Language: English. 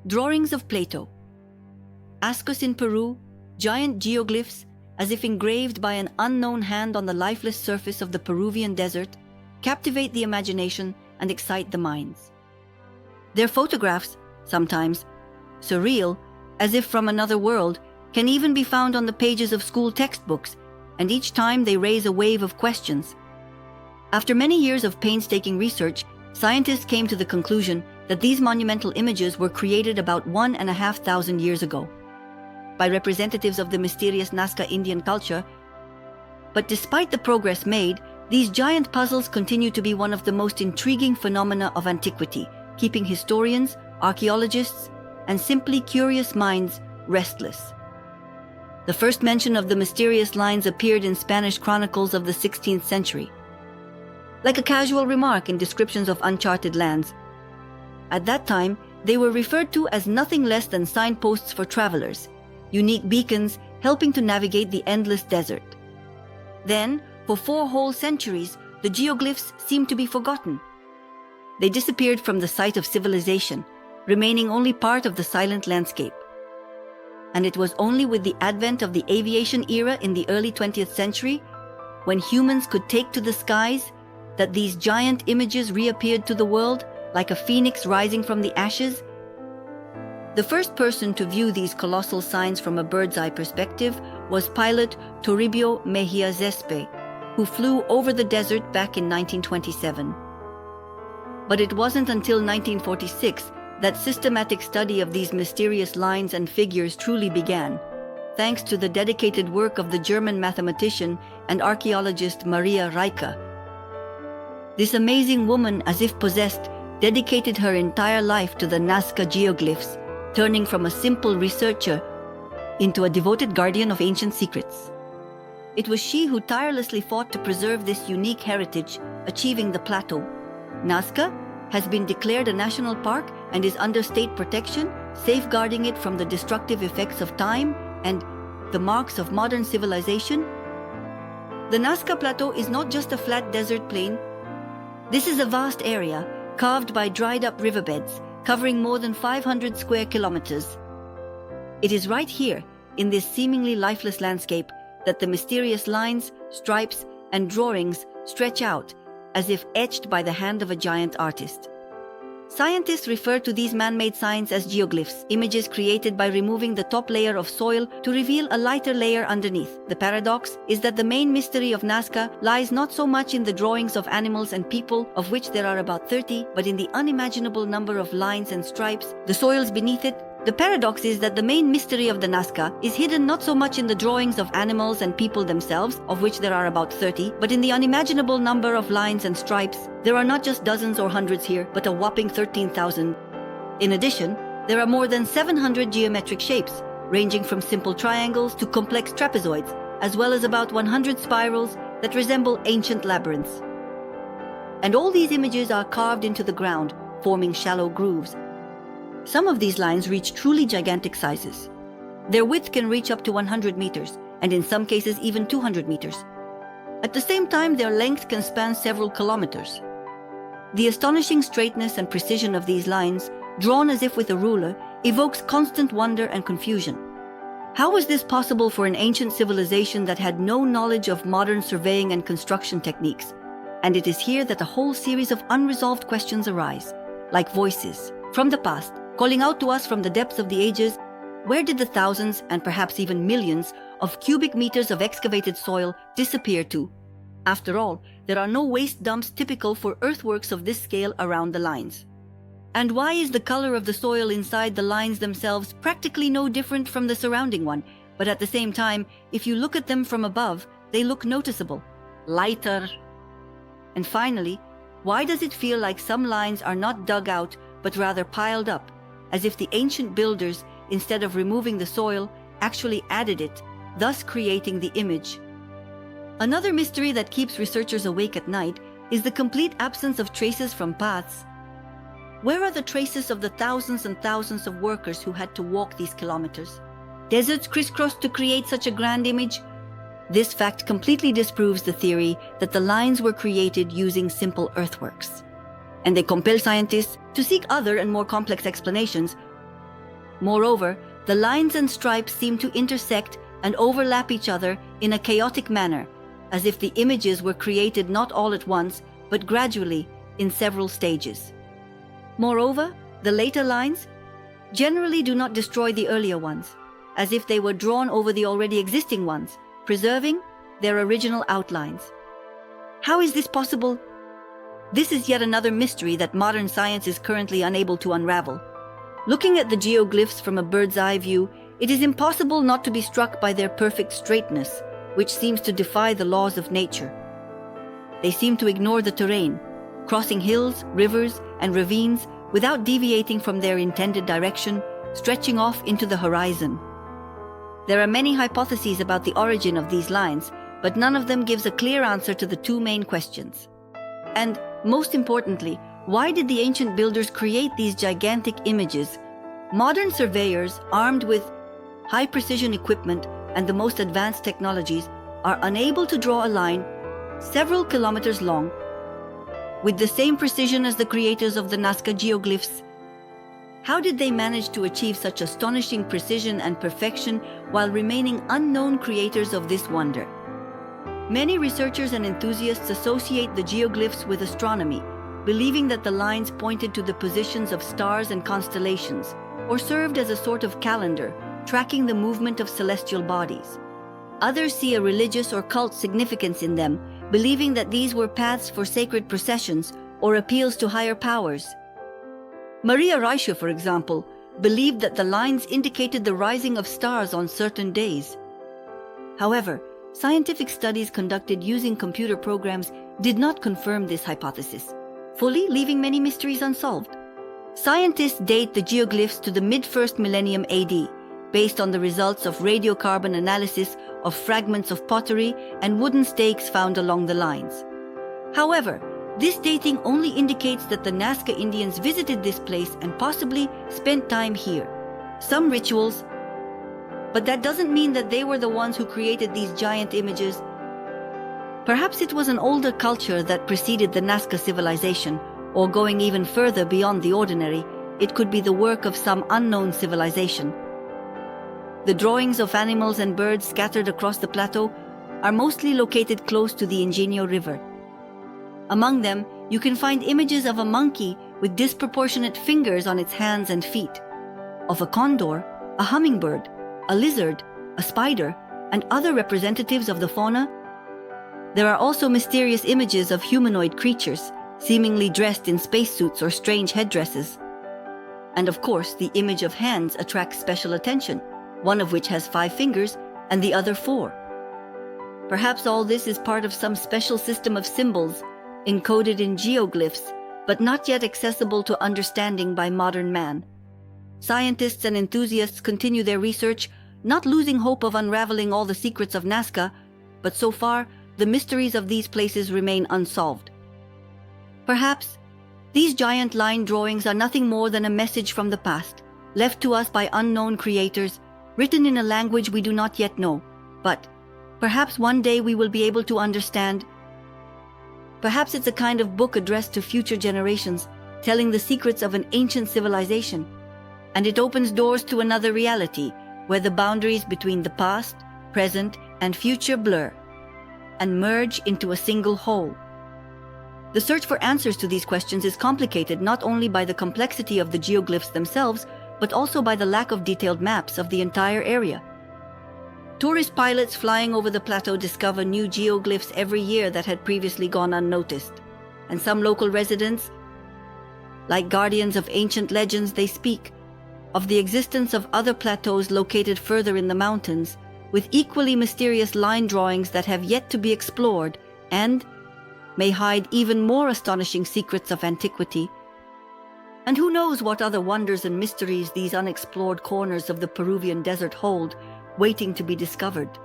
Drawings of Plato. Ascos in Peru, giant geoglyphs, as if engraved by an unknown hand on the lifeless surface of the Peruvian desert, captivate the imagination and excite the minds. Their photographs, sometimes surreal, as if from another world, can even be found on the pages of school textbooks, and each time they raise a wave of questions. After many years of painstaking research, scientists came to the conclusion that these monumental images were created about 1,500 years ago by representatives of the mysterious Nazca Indian culture. But despite the progress made, these giant puzzles continue to be one of the most intriguing phenomena of antiquity, keeping historians, archaeologists, and simply curious minds restless. The first mention of the mysterious lines appeared in Spanish chronicles of the 16th century, like a casual remark in descriptions of uncharted lands. At that time, they were referred to as nothing less than signposts for travelers, unique beacons helping to navigate the endless desert. Then, for 4 whole centuries, the geoglyphs seemed to be forgotten. They disappeared from the sight of civilization, remaining only part of the silent landscape. And it was only with the advent of the aviation era in the early 20th century, when humans could take to the skies, that these giant images reappeared to the world like a phoenix rising from the ashes. The first person to view these colossal signs from a bird's-eye perspective was pilot Toribio Mejia Zespe, who flew over the desert back in 1927. But it wasn't until 1946 that systematic study of these mysterious lines and figures truly began, thanks to the dedicated work of the German mathematician and archaeologist Maria Reiche. This amazing woman, as if possessed, dedicated her entire life to the Nazca Geoglyphs, turning from a simple researcher into a devoted guardian of ancient secrets. It was she who tirelessly fought to preserve this unique heritage, achieving the plateau. Nazca has been declared a national park and is under state protection, safeguarding it from the destructive effects of time and the marks of modern civilization. The Nazca Plateau is not just a flat desert plain. This is a vast area, carved by dried-up riverbeds, covering more than 500 square kilometers. It is right here, in this seemingly lifeless landscape, that the mysterious lines, stripes, and drawings stretch out, as if etched by the hand of a giant artist. Scientists refer to these man-made signs as geoglyphs, images created by removing the top layer of soil to reveal a lighter layer underneath. The paradox is that the main mystery of Nazca lies not so much in the drawings of animals and people, of which there are about 30, but in the unimaginable number of lines and stripes, the soils beneath it. The paradox is that the main mystery of the Nazca is hidden not so much in the drawings of animals and people themselves, of which there are about 30, but in the unimaginable number of lines and stripes. There are not just dozens or hundreds here, but a whopping 13,000. In addition, there are more than 700 geometric shapes, ranging from simple triangles to complex trapezoids, as well as about 100 spirals that resemble ancient labyrinths. And all these images are carved into the ground, forming shallow grooves. Some of these lines reach truly gigantic sizes. Their width can reach up to 100 meters, and in some cases even 200 meters. At the same time, their length can span several kilometers. The astonishing straightness and precision of these lines, drawn as if with a ruler, evokes constant wonder and confusion. How was this possible for an ancient civilization that had no knowledge of modern surveying and construction techniques? And it is here that a whole series of unresolved questions arise, like voices from the past, calling out to us from the depths of the ages. Where did the thousands, and perhaps even millions, of cubic meters of excavated soil disappear to? After all, there are no waste dumps typical for earthworks of this scale around the lines. And why is the color of the soil inside the lines themselves practically no different from the surrounding one, but at the same time, if you look at them from above, they look noticeable, lighter? And finally, why does it feel like some lines are not dug out, but rather piled up, as if the ancient builders, instead of removing the soil, actually added it, thus creating the image? Another mystery that keeps researchers awake at night is the complete absence of traces from paths. Where are the traces of the thousands and thousands of workers who had to walk these kilometers? Deserts crisscrossed to create such a grand image? This fact completely disproves the theory that the lines were created using simple earthworks. And they compel scientists to seek other and more complex explanations. Moreover, the lines and stripes seem to intersect and overlap each other in a chaotic manner, as if the images were created not all at once, but gradually in several stages. Moreover, the later lines generally do not destroy the earlier ones, as if they were drawn over the already existing ones, preserving their original outlines. How is this possible? This is yet another mystery that modern science is currently unable to unravel. Looking at the geoglyphs from a bird's eye view, it is impossible not to be struck by their perfect straightness, which seems to defy the laws of nature. They seem to ignore the terrain, crossing hills, rivers, and ravines without deviating from their intended direction, stretching off into the horizon. There are many hypotheses about the origin of these lines, but none of them gives a clear answer to the two main questions. And, most importantly, why did the ancient builders create these gigantic images? Modern surveyors, armed with high-precision equipment and the most advanced technologies, are unable to draw a line several kilometers long with the same precision as the creators of the Nazca Geoglyphs. How did they manage to achieve such astonishing precision and perfection while remaining unknown creators of this wonder? Many researchers and enthusiasts associate the geoglyphs with astronomy, believing that the lines pointed to the positions of stars and constellations, or served as a sort of calendar, tracking the movement of celestial bodies. Others see a religious or cult significance in them, believing that these were paths for sacred processions or appeals to higher powers. Maria Reische, for example, believed that the lines indicated the rising of stars on certain days. However, scientific studies conducted using computer programs did not confirm this hypothesis, fully leaving many mysteries unsolved. Scientists date the geoglyphs to the mid-1st millennium AD, based on the results of radiocarbon analysis of fragments of pottery and wooden stakes found along the lines. However, this dating only indicates that the Nazca Indians visited this place and possibly spent time here. Some rituals, but that doesn't mean that they were the ones who created these giant images. Perhaps it was an older culture that preceded the Nazca civilization, or going even further beyond the ordinary, it could be the work of some unknown civilization. The drawings of animals and birds scattered across the plateau are mostly located close to the Ingenio River. Among them, you can find images of a monkey with disproportionate fingers on its hands and feet, of a condor, a hummingbird, a lizard, a spider, and other representatives of the fauna. There are also mysterious images of humanoid creatures, seemingly dressed in spacesuits or strange headdresses. And of course, the image of hands attracts special attention, one of which has 5 fingers and the other 4. Perhaps all this is part of some special system of symbols encoded in geoglyphs, but not yet accessible to understanding by modern man. Scientists and enthusiasts continue their research, not losing hope of unraveling all the secrets of Nazca, but so far, the mysteries of these places remain unsolved. Perhaps, these giant line drawings are nothing more than a message from the past, left to us by unknown creators, written in a language we do not yet know, but perhaps one day we will be able to understand. Perhaps it's a kind of book addressed to future generations, telling the secrets of an ancient civilization, and it opens doors to another reality, where the boundaries between the past, present, and future blur, and merge into a single whole. The search for answers to these questions is complicated not only by the complexity of the geoglyphs themselves, but also by the lack of detailed maps of the entire area. Tourist pilots flying over the plateau discover new geoglyphs every year that had previously gone unnoticed, and some local residents, like guardians of ancient legends, they speak of the existence of other plateaus located further in the mountains, with equally mysterious line drawings that have yet to be explored and may hide even more astonishing secrets of antiquity. And who knows what other wonders and mysteries these unexplored corners of the Peruvian desert hold, waiting to be discovered.